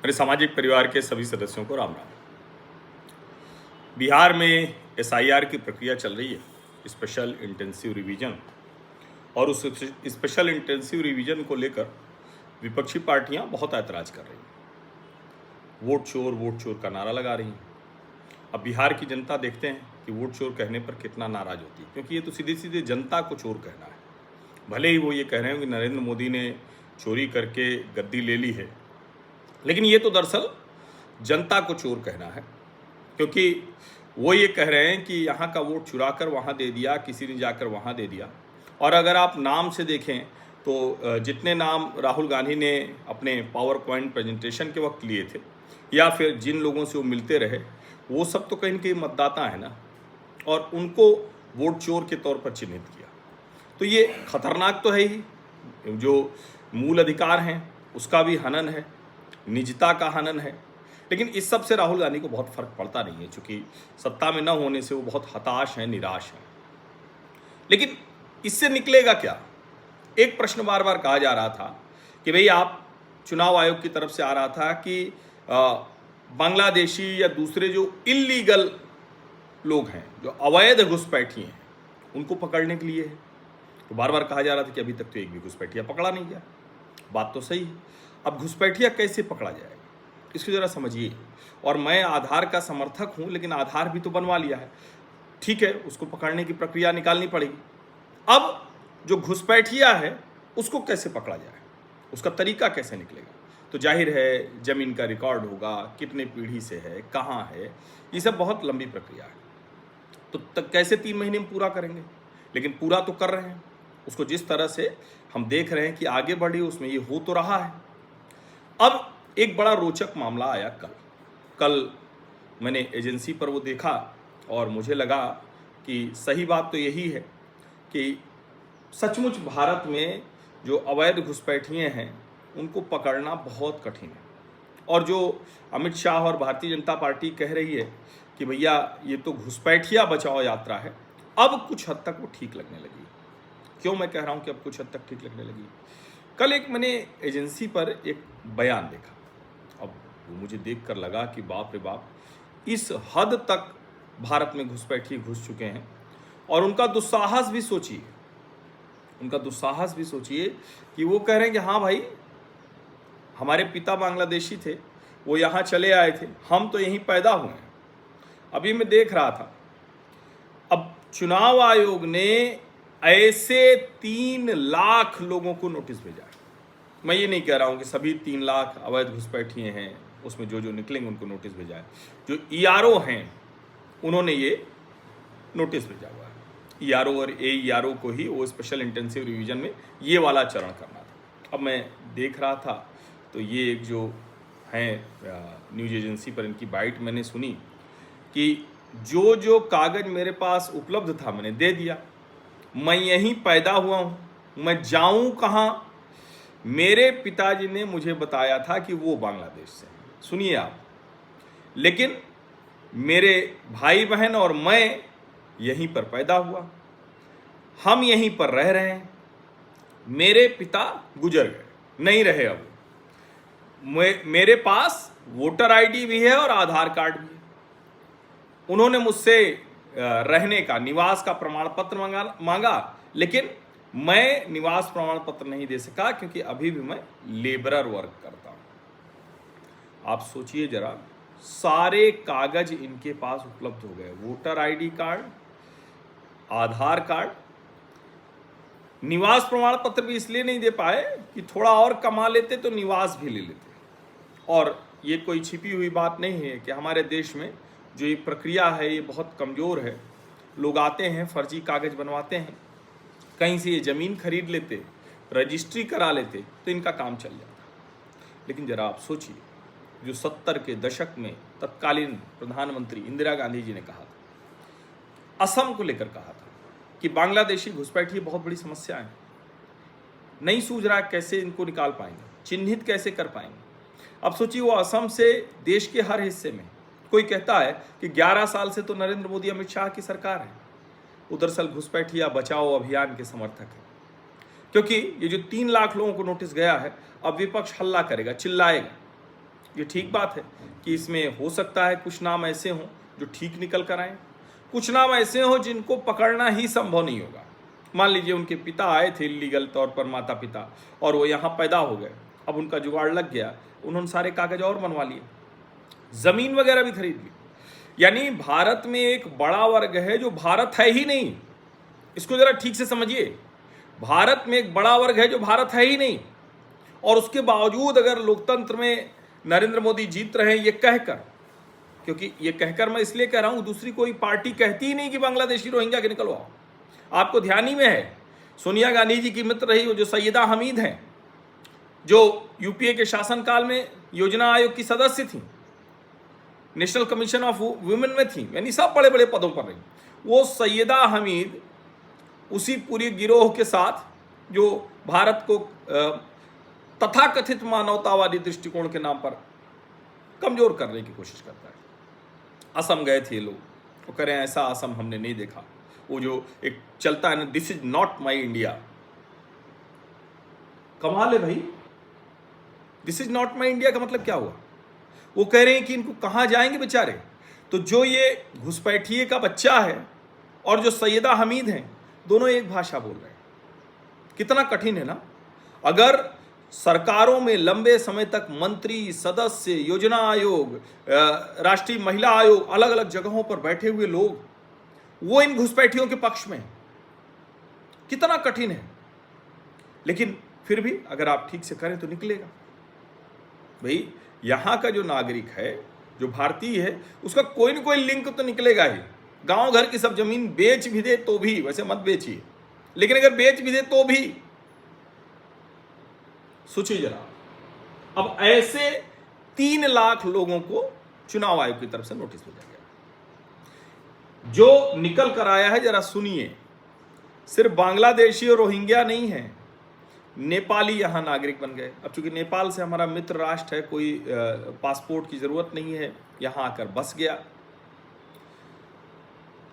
मेरे सामाजिक परिवार के सभी सदस्यों को राम राम। बिहार में एसआईआर की प्रक्रिया चल रही है, स्पेशल इंटेंसिव रिवीजन, और उस स्पेशल इंटेंसिव रिवीजन को लेकर विपक्षी पार्टियां बहुत ऐतराज कर रही हैं। वोट चोर का नारा लगा रही हैं। अब बिहार की जनता देखते हैं कि वोट चोर कहने पर कितना नाराज होती है, क्योंकि ये तो सीधे सीधे जनता को चोर कहना है। भले ही वो ये कह रहे हैं कि नरेंद्र मोदी ने चोरी करके गद्दी ले ली है, लेकिन ये तो दरअसल जनता को चोर कहना है, क्योंकि वो ये कह रहे हैं कि यहाँ का वोट चुरा कर वहाँ दे दिया, किसी ने जाकर वहाँ दे दिया। और अगर आप नाम से देखें तो जितने नाम राहुल गांधी ने अपने पावर पॉइंट प्रेजेंटेशन के वक्त लिए थे, या फिर जिन लोगों से वो मिलते रहे, वो सब तो कहीं न कहीं मतदाता है ना, और उनको वोट चोर के तौर पर चिन्हित किया। तो ये खतरनाक तो है ही, जो मूल अधिकार हैं उसका भी हनन है, निजता का हनन है। लेकिन इस सब से राहुल गांधी को बहुत फर्क पड़ता नहीं है, क्योंकि सत्ता में न होने से वो बहुत हताश हैं, निराश हैं। लेकिन इससे निकलेगा क्या? एक प्रश्न बार बार कहा जा रहा था कि भाई, आप चुनाव आयोग की तरफ से आ रहा था कि बांग्लादेशी या दूसरे जो इल्लीगल लोग हैं, जो अवैध घुसपैठी हैं, उनको पकड़ने के लिए है। तो बार बार कहा जा रहा था कि अभी तक तो एक भी घुसपैठिया पकड़ा नहीं गया। बात तो सही है। अब घुसपैठिया कैसे पकड़ा जाएगा, इसको ज़रा समझिए। और मैं आधार का समर्थक हूँ, लेकिन आधार भी तो बनवा लिया है, ठीक है, उसको पकड़ने की प्रक्रिया निकालनी पड़ेगी। अब जो घुसपैठिया है उसको कैसे पकड़ा जाए, उसका तरीका कैसे निकलेगा? तो जाहिर है जमीन का रिकॉर्ड होगा, कितने पीढ़ी से है, कहाँ है, ये सब बहुत लंबी प्रक्रिया है। तो कैसे 3 महीने में पूरा करेंगे? लेकिन पूरा तो कर रहे हैं। उसको जिस तरह से हम देख रहे हैं कि आगे बढ़ी, उसमें ये हो तो रहा है। अब एक बड़ा रोचक मामला आया कल मैंने एजेंसी पर वो देखा, और मुझे लगा कि सही बात तो यही है कि सचमुच भारत में जो अवैध घुसपैठिए हैं उनको पकड़ना बहुत कठिन है। और जो अमित शाह और भारतीय जनता पार्टी कह रही है कि भैया ये तो घुसपैठिया बचाओ यात्रा है, अब कुछ हद तक वो ठीक लगने लगी। क्यों मैं कह रहा हूँ कि अब कुछ हद तक ठीक लगने लगी? कल एक मैंने एजेंसी पर एक बयान देखा। अब वो मुझे देखकर लगा कि बाप रे बाप, इस हद तक भारत में घुसपैठिए घुस चुके हैं। और उनका दुस्साहस भी सोचिए, कि वो कह रहे हैं कि हाँ भाई, हमारे पिता बांग्लादेशी थे, वो यहाँ चले आए थे, हम तो यहीं पैदा हुए हैं। अभी मैं देख रहा था, अब चुनाव आयोग ने ऐसे 3 लाख लोगों को नोटिस भेजा है। मैं ये नहीं कह रहा हूँ कि सभी 3 लाख अवैध घुसपैठिए हैं, उसमें जो निकलेंगे उनको नोटिस भेजा है। जो ईआरओ हैं उन्होंने ये नोटिस भेजा हुआ है। ईआरओ और एईआरओ को ही वो स्पेशल इंटेंसिव रिवीजन में ये वाला चरण करना था। अब मैं देख रहा था तो ये एक जो हैं न्यूज एजेंसी पर इनकी बाइट मैंने सुनी कि जो कागज़ मेरे पास उपलब्ध था मैंने दे दिया, मैं यहीं पैदा हुआ हूँ, मैं जाऊँ कहाँ? मेरे पिताजी ने मुझे बताया था कि वो बांग्लादेश से हैं। सुनिए आप, लेकिन मेरे भाई बहन और मैं यहीं पर पैदा हुआ, हम यहीं पर रह रहे हैं। मेरे पिता गुजर गए, नहीं रहे अब। मेरे पास वोटर आईडी भी है और आधार कार्ड भी है। उन्होंने मुझसे रहने का, निवास का प्रमाण पत्र मांगा, लेकिन मैं निवास प्रमाण पत्र नहीं दे सका, क्योंकि अभी भी मैं लेबरर वर्क करता हूं। आप सोचिए जरा, सारे कागज इनके पास उपलब्ध हो गए, वोटर आईडी कार्ड, आधार कार्ड, निवास प्रमाण पत्र भी इसलिए नहीं दे पाए कि थोड़ा और कमा लेते तो निवास भी ले लेते। और ये कोई छिपी हुई बात नहीं है कि हमारे देश में जो ये प्रक्रिया है ये बहुत कमज़ोर है। लोग आते हैं, फर्जी कागज बनवाते हैं, कहीं से ये ज़मीन खरीद लेते, रजिस्ट्री करा लेते, तो इनका काम चल जाता। लेकिन ज़रा आप सोचिए, जो 70 के दशक में तत्कालीन प्रधानमंत्री इंदिरा गांधी जी ने कहा था, असम को लेकर कहा था कि बांग्लादेशी घुसपैठिए बहुत बड़ी समस्या है, नहीं सूझ रहा कैसे इनको निकाल पाएंगे, चिन्हित कैसे कर पाएंगे। अब सोचिए, वो असम से देश के हर हिस्से में कोई कहता है कि 11 साल से तो नरेंद्र मोदी अमित शाह की सरकार है, वो दरअसल घुसपैठिया बचाओ अभियान के समर्थक है। क्योंकि ये जो 3 लाख लोगों को नोटिस गया है, अब विपक्ष हल्ला करेगा, चिल्लाएगा, ये ठीक बात है कि इसमें हो सकता है कुछ नाम ऐसे हों जो ठीक निकल कर आए, कुछ नाम ऐसे हों जिनको पकड़ना ही संभव नहीं होगा। मान लीजिए उनके पिता आए थे इलीगल तौर पर, माता पिता, और वो यहाँ पैदा हो गए, अब उनका जुगाड़ लग गया, उन्होंने सारे कागज और बनवा लिए, जमीन वगैरह भी खरीद ली। यानी भारत में एक बड़ा वर्ग है जो भारत है ही नहीं, इसको जरा ठीक से समझिए। भारत में एक बड़ा वर्ग है जो भारत है ही नहीं, और उसके बावजूद अगर लोकतंत्र में नरेंद्र मोदी जीत रहे हैं ये कहकर, क्योंकि ये कहकर मैं इसलिए कह रहा हूं, दूसरी कोई पार्टी कहती ही नहीं कि बांग्लादेशी रोहिंग्या के निकलवाओ। आपको ध्यान ही में है, सोनिया गांधी जी की मित्र रही वो जो सैयदा हमीद हैं, जो यूपीए के शासनकाल में योजना आयोग की सदस्य थी, नेशनल कमीशन ऑफ वुमेन में थी, यानी सब बड़े बड़े पदों पर रही। वो सैयदा हमीद उसी पूरी गिरोह के साथ जो भारत को तथाकथित मानवतावादी दृष्टिकोण के नाम पर कमजोर करने की कोशिश करता है। असम गए थे लोग, वो कह रहे हैं ऐसा असम हमने नहीं देखा। वो जो एक चलता है ना, this is not my India, कमाल है भाई। This is not my India का मतलब क्या हुआ? वो कह रहे हैं कि इनको कहां जाएंगे बेचारे। तो जो ये घुसपैठिए का बच्चा है और जो सैयदा हमीद हैं, दोनों एक भाषा बोल रहे हैं। कितना कठिन है ना। अगर सरकारों में लंबे समय तक मंत्री, सदस्य, योजना आयोग, राष्ट्रीय महिला आयोग, अलग अलग जगहों पर बैठे हुए लोग वो इन घुसपैठियों के पक्ष में, कितना कठिन है। लेकिन फिर भी अगर आप ठीक से करें तो निकलेगा। भाई यहां का जो नागरिक है, जो भारतीय है, उसका कोई ना कोई लिंक तो निकलेगा ही। गांव घर की सब जमीन बेच भी दे तो भी, वैसे मत बेचिए, लेकिन अगर बेच भी दे तो भी सोचिए जरा। अब ऐसे 3 लाख लोगों को चुनाव आयोग की तरफ से नोटिस भेजा गया। जो निकल कर आया है जरा सुनिए, सिर्फ बांग्लादेशी और रोहिंग्या नहीं है, नेपाली यहां नागरिक बन गए। अब चूंकि नेपाल से हमारा मित्र राष्ट्र है, कोई पासपोर्ट की जरूरत नहीं है, यहां आकर बस गया।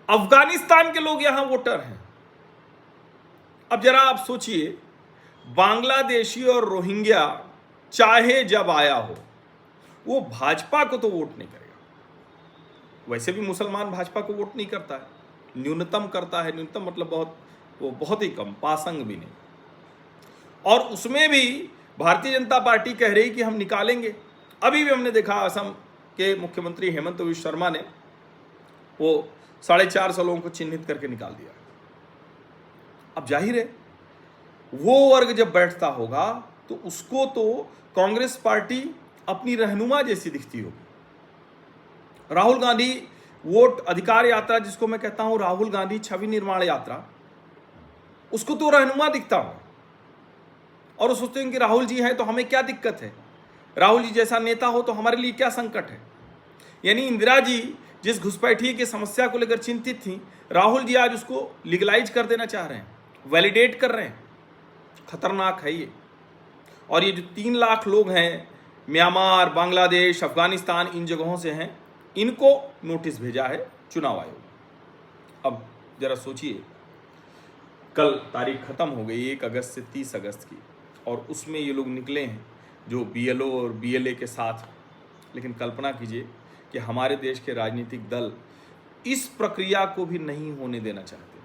अफगानिस्तान के लोग यहां वोटर हैं। अब जरा आप सोचिए, बांग्लादेशी और रोहिंग्या चाहे जब आया हो, वो भाजपा को तो वोट नहीं करेगा। वैसे भी मुसलमान भाजपा को वोट नहीं करता है, न्यूनतम करता है। न्यूनतम मतलब बहुत ही कम, पासंग भी नहीं। और उसमें भी भारतीय जनता पार्टी कह रही कि हम निकालेंगे। अभी भी हमने देखा असम के मुख्यमंत्री हेमंत बिश्व शर्मा ने वो 450 लोगों को चिन्हित करके निकाल दिया। अब जाहिर है वो वर्ग जब बैठता होगा तो उसको तो कांग्रेस पार्टी अपनी रहनुमा जैसी दिखती होगी। राहुल गांधी वोट अधिकार यात्रा, जिसको मैं कहता हूं राहुल गांधी छवि निर्माण यात्रा, उसको तो रहनुमा दिखता हूं। और वो सोचते हैं कि राहुल जी हैं तो हमें क्या दिक्कत है, राहुल जी जैसा नेता हो तो हमारे लिए क्या संकट है। यानी इंदिरा जी जिस घुसपैठिए की समस्या को लेकर चिंतित थी, राहुल जी आज उसको लीगलाइज कर देना चाह रहे हैं, वैलिडेट कर रहे हैं। खतरनाक है ये। और ये जो 3 लाख लोग हैं, म्यांमार, बांग्लादेश, अफगानिस्तान, इन जगहों से हैं, इनको नोटिस भेजा है चुनाव आयोग। अब जरा सोचिए, कल तारीख खत्म हो गई 1 अगस्त से 30 अगस्त की, और उसमें ये लोग निकले हैं जो BLO और BLA के साथ। लेकिन कल्पना कीजिए कि हमारे देश के राजनीतिक दल इस प्रक्रिया को भी नहीं होने देना चाहते।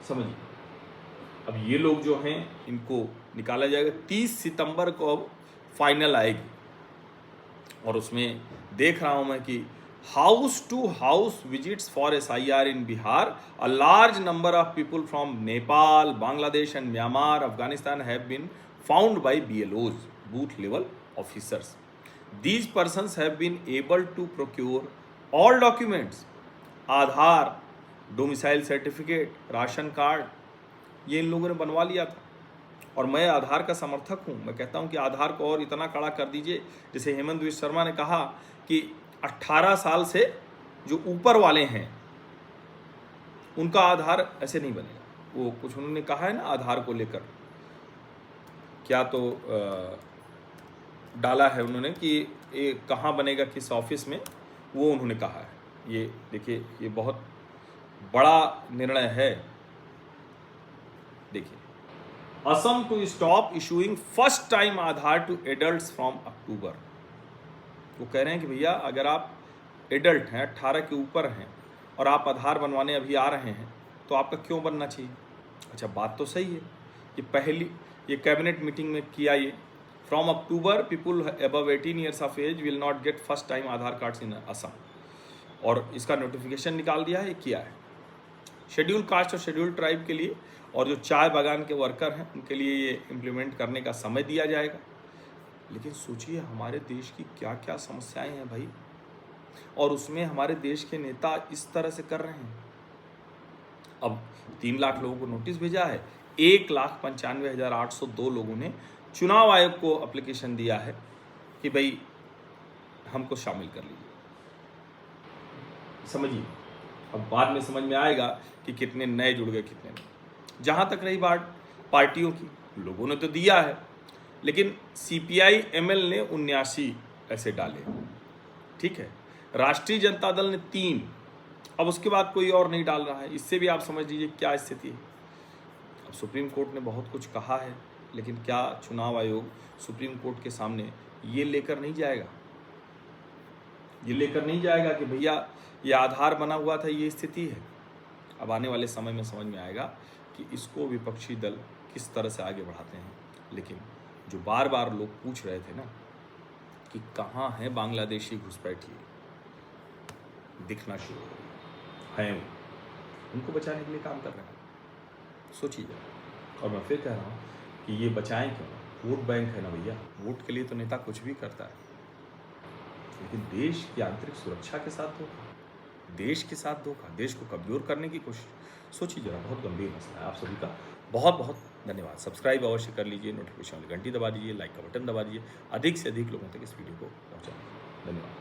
समझिए, अब ये लोग जो हैं इनको निकाला जाएगा। 30 सितंबर को अब फाइनल आएगी, और उसमें देख रहा हूं मैं कि house to house visits for SIR in Bihar, a large number of people from Nepal, Bangladesh and Myanmar, Afghanistan have been found by BLOs, booth level officers. These persons have been able to procure all documents, Aadhaar, domicile certificate, ration card, ये इन लोगों ने बनवा लिया था। और मैं आधार का समर्थक हूँ। मैं कहता हूँ कि आधार को और इतना कड़ा कर दीजिए, जैसे हेमंत बिश्व शर्मा ने कहा कि 18 साल से जो ऊपर वाले हैं उनका आधार ऐसे नहीं बनेगा। वो कुछ उन्होंने कहा है ना आधार को लेकर, क्या तो डाला है उन्होंने कि ये कहाँ बनेगा, किस ऑफिस में, वो उन्होंने कहा है। ये देखिए, ये बहुत बड़ा निर्णय है। देखिए, Assam to stop issuing first time Aadhaar to adults from October. वो कह रहे हैं कि भैया अगर आप एडल्ट हैं, 18 के ऊपर हैं और आप आधार बनवाने अभी आ रहे हैं तो आपका क्यों बनना चाहिए। अच्छा, बात तो सही है। ये कैबिनेट मीटिंग में किया ये, from October people above 18 years of age will not get first time Aadhaar cards in Assam, और इसका नोटिफिकेशन निकाल दिया है, किया है। शेड्यूल कास्ट और शेड्यूल ट्राइब के लिए और जो चाय बागान के वर्कर हैं उनके लिए ये इम्प्लीमेंट करने का समय दिया जाएगा। लेकिन सोचिए हमारे देश की क्या क्या समस्याएं हैं भाई, और उसमें हमारे देश के नेता इस तरह से कर रहे हैं। अब 3 लाख लोगों को नोटिस भेजा है, 1,95,802 लोगों ने चुनाव आयोग को एप्लीकेशन दिया है कि भाई हमको शामिल कर लीजिए। समझिए, अब बाद में समझ में आएगा कि कितने नए जुड़ गए, कितने नहीं। जहाँ तक रही बात पार्टियों की, लोगों ने तो दिया है, लेकिन CPI ML ने 79 ऐसे डाले, ठीक है। राष्ट्रीय जनता दल ने 3, अब उसके बाद कोई और नहीं डाल रहा है। इससे भी आप समझ लीजिए क्या स्थिति है। अब सुप्रीम कोर्ट ने बहुत कुछ कहा है, लेकिन क्या चुनाव आयोग सुप्रीम कोर्ट के सामने ये लेकर नहीं जाएगा, ये लेकर नहीं जाएगा कि भैया ये आधार बना हुआ था, ये स्थिति है। अब आने वाले समय में समझ में आएगा कि इसको विपक्षी दल किस तरह से आगे बढ़ाते हैं। लेकिन जो बार बार लोग पूछ रहे थे ना कि कहाँ है बांग्लादेशी घुसपैठिए, दिखना शुरू है, उनको बचाने के लिए काम कर रहे हैं। सोचिए, और मैं फिर कह रहा हूँ कि ये बचाएं क्यों, वोट बैंक है ना भैया, वोट के लिए तो नेता कुछ भी करता है, लेकिन देश की आंतरिक सुरक्षा के साथ धोखा, देश के साथ धोखा, देश को कमजोर करने की कोशिश। सोचिए जरा, बहुत गंभीर मसला है। आप सभी का बहुत बहुत धन्यवाद। सब्सक्राइब अवश्य कर लीजिए, नोटिफिकेशन वाली घंटी दबा दीजिए, लाइक का बटन दबा दीजिए, अधिक से अधिक लोगों तक इस वीडियो को पहुँचाइए। धन्यवाद।